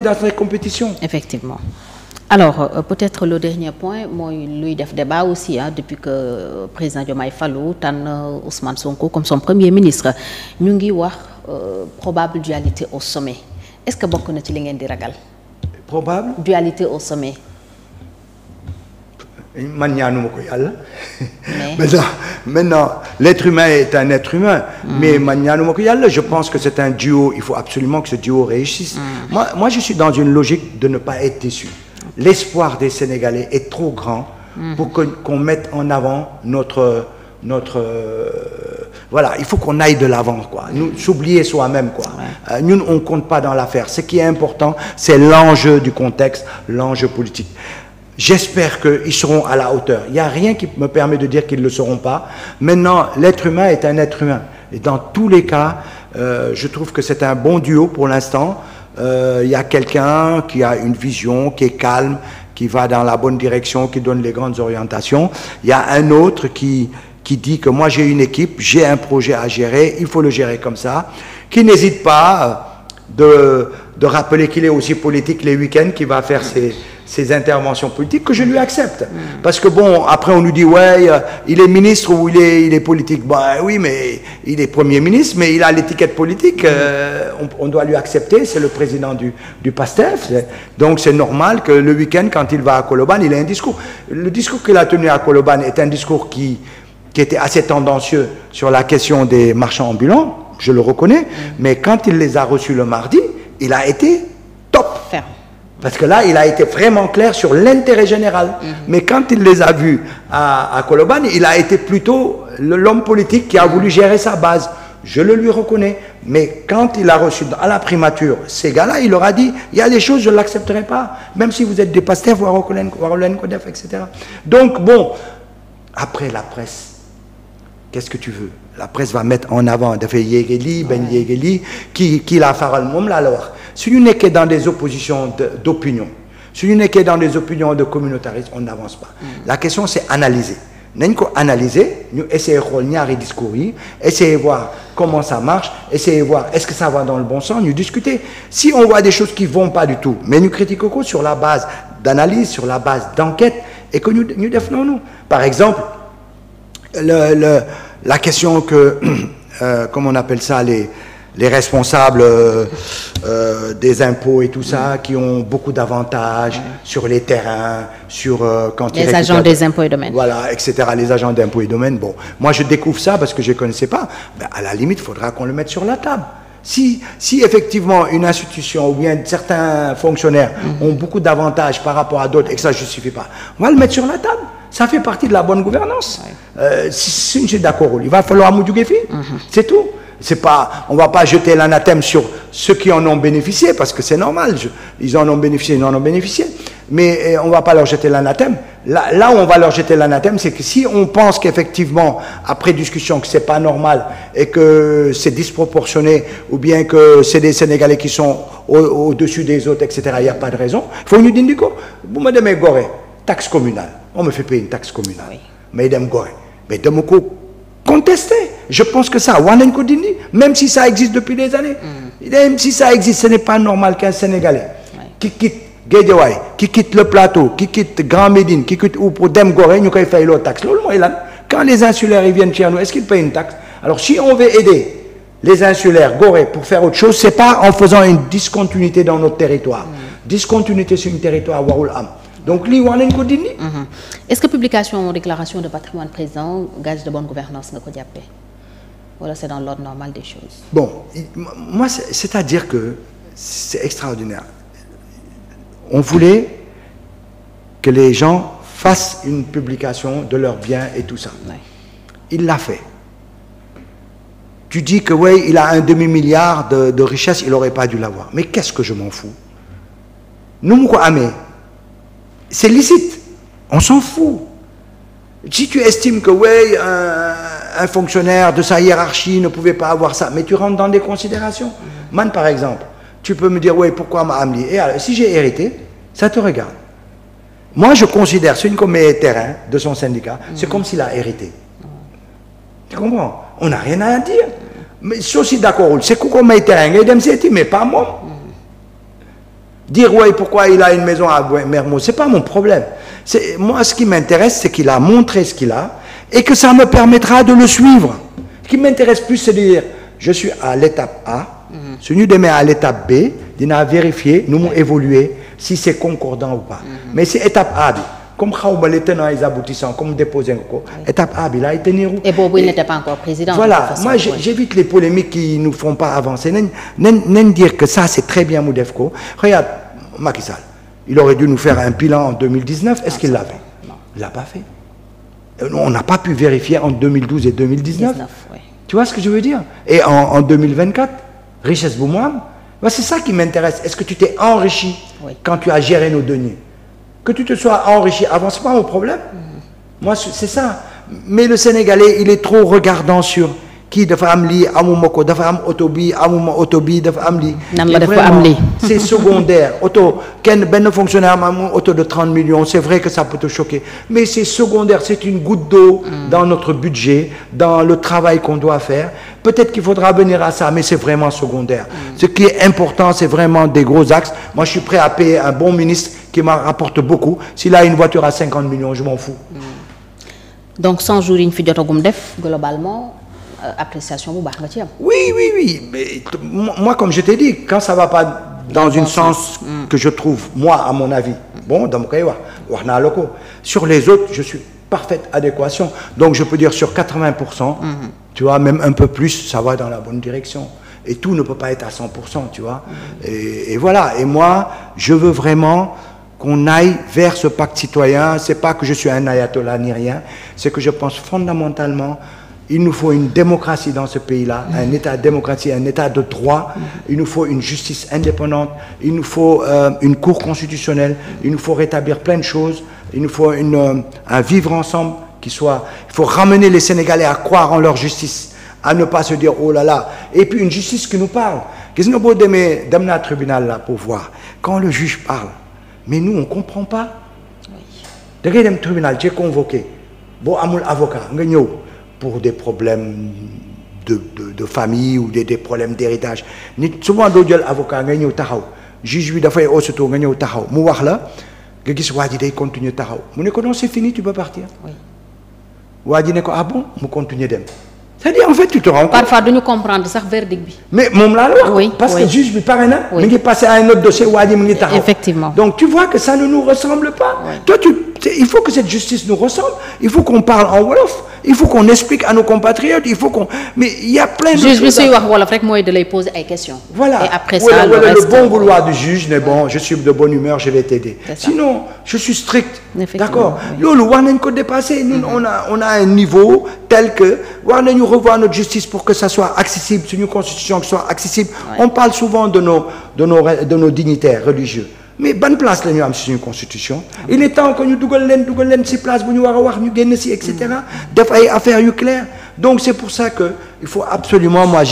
dans ces compétitions. Effectivement. Alors, peut-être le dernier point, moi, lui, def débat aussi, hein, depuis que président Diomaye Fallou tànn Ousmane Sonko comme son premier ministre, ñu ngi wax probable dualité au sommet. Est-ce que bokk na ci li ngeen di ragal? Probable dualité au sommet. man ñaanuma ko yàlla. maintenant l'être humain est un être humain. mais man ñaanuma ko yàlla. Je pense que c'est un duo. Il faut absolument que ce duo réussisse. Moi, je suis dans une logique de ne pas être déçu. L'espoir des Sénégalais est trop grand pour qu'on mette en avant notre voilà, il faut qu'on aille de l'avant, quoi. Nous, s'oublier soi-même, quoi. Nous, on compte pas dans l'affaire. Ce qui est important, c'est l'enjeu du contexte, l'enjeu politique. J'espère qu'ils seront à la hauteur. Il n'y a rien qui me permet de dire qu'ils ne le seront pas. Maintenant, l'être humain est un être humain. Et dans tous les cas, je trouve que c'est un bon duo pour l'instant. Il y a quelqu'un qui a une vision, qui est calme, qui va dans la bonne direction, qui donne les grandes orientations. Il y a un autre qui dit que moi j'ai une équipe, j'ai un projet à gérer, il faut le gérer comme ça, qui n'hésite pas de rappeler qu'il est aussi politique les week-ends, qu'il va faire ses interventions politiques, que je lui accepte. Parce que bon, après on nous dit, ouais, il est ministre ou il est politique. Bah oui, mais il est Premier ministre, mais il a l'étiquette politique, on doit lui accepter, c'est le président du PASTEF. Donc c'est normal que le week-end, quand il va à Colobane, il ait un discours. Le discours qu'il a tenu à Colobane est un discours qui était assez tendancieux sur la question des marchands ambulants, je le reconnais, mais quand il les a reçus le mardi, il a été top. Ferme. Parce que là, il a été vraiment clair sur l'intérêt général. Mais quand il les a vus à Colobane, il a été plutôt l'homme politique qui a voulu gérer sa base. Je le lui reconnais. Mais quand il a reçu à la primature ces gars-là, il leur a dit, il y a des choses, je ne l'accepterai pas. Même si vous êtes des pasteurs, etc. Donc, bon, après la presse, qu'est-ce que tu veux? La presse va mettre en avant dafay yéegeli ben yéegeli kii laa faral moom laa la wax su ñu nekkee dans des oppositions d'opinion su ñu nekkee dans des opinions de communautarisme on n'avance pas. La question c'est analyser nañ ko analyser ñu essayer xool ñaari discours yi essayer voir comment ça marche essayer voir est-ce que ça va dans le bon sens ñu discuter. Si on voit des choses qui vont pas du tout mais ñu critique ko sur la base d'analyse sur la base d'enquête et que ñu def noonu. Par exemple la question que, comment on appelle ça, les responsables des impôts et tout ça, qui ont beaucoup d'avantages sur les terrains, sur quand les agents des impôts et domaines. Voilà, etc. Les agents d'impôts et domaines. Bon, moi je découvre ça parce que je ne connaissais pas. Ben, à la limite, il faudra qu'on le mette sur la table. Si effectivement une institution ou bien certains fonctionnaires ont beaucoup d'avantages par rapport à d'autres et que ça ne justifie pas, on va le mettre sur la table. Ça fait partie de la bonne gouvernance. Si je suis d'accord, il va falloir mouiller. C'est tout. C'est pas, on va pas jeter l'anathème sur ceux qui en ont bénéficié parce que c'est normal. Ils en ont bénéficié, ils en ont bénéficié. Mais on va pas leur jeter l'anathème. Là où on va leur jeter l'anathème, c'est que si on pense qu'effectivement, après discussion, que c'est pas normal et que c'est disproportionné ou bien que c'est des Sénégalais qui sont au-dessus des autres, etc., il n'y a pas de raison. Il faut nous dire que, vous me demandez Gorée, taxe communale. On me fait payer une taxe communale. Oui. Mais dem Gorée. Mais dem ko contester. Je pense que ça, même si ça existe depuis des années. Même si ça existe, ce n'est pas normal qu'un Sénégalais qui quitte Guédiawaye, qui quitte le plateau, qui quitte Grand Médine, qui quitte ou pour dem Gorée, nous payons la taxe. Quand les insulaires ils viennent chez nous, est-ce qu'ils payent une taxe? Alors si on veut aider les insulaires Gorée pour faire autre chose, c'est pas en faisant une discontinuité dans notre territoire. Discontinuité sur un territoire warul am. Donc, est-ce que publication déclaration de patrimoine présent, gage de bonne gouvernance, voilà, c'est dans l'ordre normal des choses? Bon, moi, c'est-à-dire que c'est extraordinaire. On voulait que les gens fassent une publication de leurs biens et tout ça. Ouais. Il l'a fait. Tu dis que oui, il a un demi-milliard de richesse, il n'aurait pas dû l'avoir. Mais qu'est-ce que je m'en fous? Nous, c'est licite, on s'en fout. Si tu estimes que oui, un fonctionnaire de sa hiérarchie ne pouvait pas avoir ça, mais tu rentres dans des considérations. Man, par exemple, tu peux me dire, oui, pourquoi m'a amené? Et alors, si j'ai hérité, ça te regarde. Moi, je considère, celui qui met terrain de son syndicat, c'est comme s'il a hérité. Tu comprends? On n'a rien à dire. Mais si aussi d'accord, c'est qu'on met terrain, mais pas moi. Dire ouais, pourquoi il a une maison à Mermoz, c'est pas mon problème. Moi, ce qui m'intéresse, c'est qu'il a montré ce qu'il a et que ça me permettra de le suivre. Ce qui m'intéresse plus, c'est de dire, je suis à l'étape A, si nous demain à l'étape B, d'en vérifier, nous m'ont évolué si c'est concordant ou pas. Mais c'est étape A, comme les tenants et les aboutissants, comme déposer encore, étape A, il a été nérou. Et Bobo, il n'était pas encore président. Voilà, moi j'évite les polémiques qui ne nous font pas avancer. N'en dire que ça, c'est très bien Moudefko. Regarde, Macky Sall, il aurait dû nous faire un bilan en 2019. Est-ce qu'il l'a fait? Il ne l'a pas fait. On n'a pas pu vérifier en 2012 et 2019. Oui. Tu vois ce que je veux dire? Et en 2024, richesse Boumouam, c'est ça qui m'intéresse. Est-ce que tu t'es enrichi quand tu as géré nos deniers? Que tu te sois enrichi avant, ce n'est pas mon problème. Moi, c'est ça. Mais le Sénégalais, il est trop regardant sur qui de famille, amumoko, de femme autobi, autobi, de famille. C'est secondaire. Auto, ben fonctionnaire, auto de 30 millions, c'est vrai que ça peut te choquer. Mais c'est secondaire, c'est une goutte d'eau dans notre budget, dans le travail qu'on doit faire. Peut-être qu'il faudra venir à ça, mais c'est vraiment secondaire. Ce qui est important, c'est vraiment des gros axes. Moi, je suis prêt à payer un bon ministre qui m'en rapporte beaucoup. S'il a une voiture à 50 millions, je m'en fous. Donc, 100 jours, une fille globalement, appréciation ou oui. Mais moi, comme je t'ai dit, quand ça ne va pas dans une sens que je trouve, moi, à mon avis, bon, dans mon cas, sur les autres, je suis parfaite adéquation. Donc, je peux dire sur 80%, tu vois, même un peu plus, ça va dans la bonne direction. Et tout ne peut pas être à 100%, tu vois. Et voilà. Et moi, je veux vraiment qu'on aille vers ce pacte citoyen. C'est pas que je suis un ayatollah ni rien. C'est que je pense fondamentalement, il nous faut une démocratie dans ce pays-là, un État de démocratie, un État de droit. Il nous faut une justice indépendante. Il nous faut une cour constitutionnelle. Il nous faut rétablir plein de choses. Il nous faut un vivre ensemble qui soit... Il faut ramener les Sénégalais à croire en leur justice, à ne pas se dire oh là là. Et puis une justice qui nous parle. Qu'est-ce que nous avons dans le tribunal là pour voir? Quand le juge parle, mais nous on ne comprend pas. Dans le tribunal, j'ai convoqué. Bon, amul avocat, pour des problèmes de famille ou des problèmes d'héritage. Souvent, il y a un avocat qui est taxaw. Juge lui dafay aussitôt nga ñëw taxaw mu wax la nga gis waa ji day continuer taxaw mu ne ko non c'est fini tu peux partir. waa ji ne ko ah bon mu continuer dem. C'est-à-dire en fait tu te rends compte. Parfois duñu comprendre sax verdict bi. Mais moom laa la wax. Parce que juge bi pare na. mi ngi passé à un autre dossier waa ji mu ngi taxaw. Effectivement. Donc tu vois que ça ne nous ressemble pas. Toi il faut que cette justice nous ressemble. Il faut qu'on parle en wolof. Il faut qu'on explique à nos compatriotes. Il faut qu'on. Mais il y a plein de choses. Juge bi suy wax wolof rek mooy de lay poser ay questions. Voilà. Et après ça le bon vouloir du juge n'est bon. Je suis de bonne humeur, je vais t'aider. Sinon, je suis strict. D'accord. Lolo, war nañ ko dépasser. Nous, on a un niveau tel que war nañu revoir notre justice pour que ça soit accessible, une constitution qui soit accessible. On parle souvent de nos dignitaires religieux. Mais bonne place la ñu am ci une constitution. Il est temps que ñu dugal leen ci place bu ñu war a wax ñu génn ci etc. def ay affaires yu claires. Donc c'est pour ça que il faut absolument moi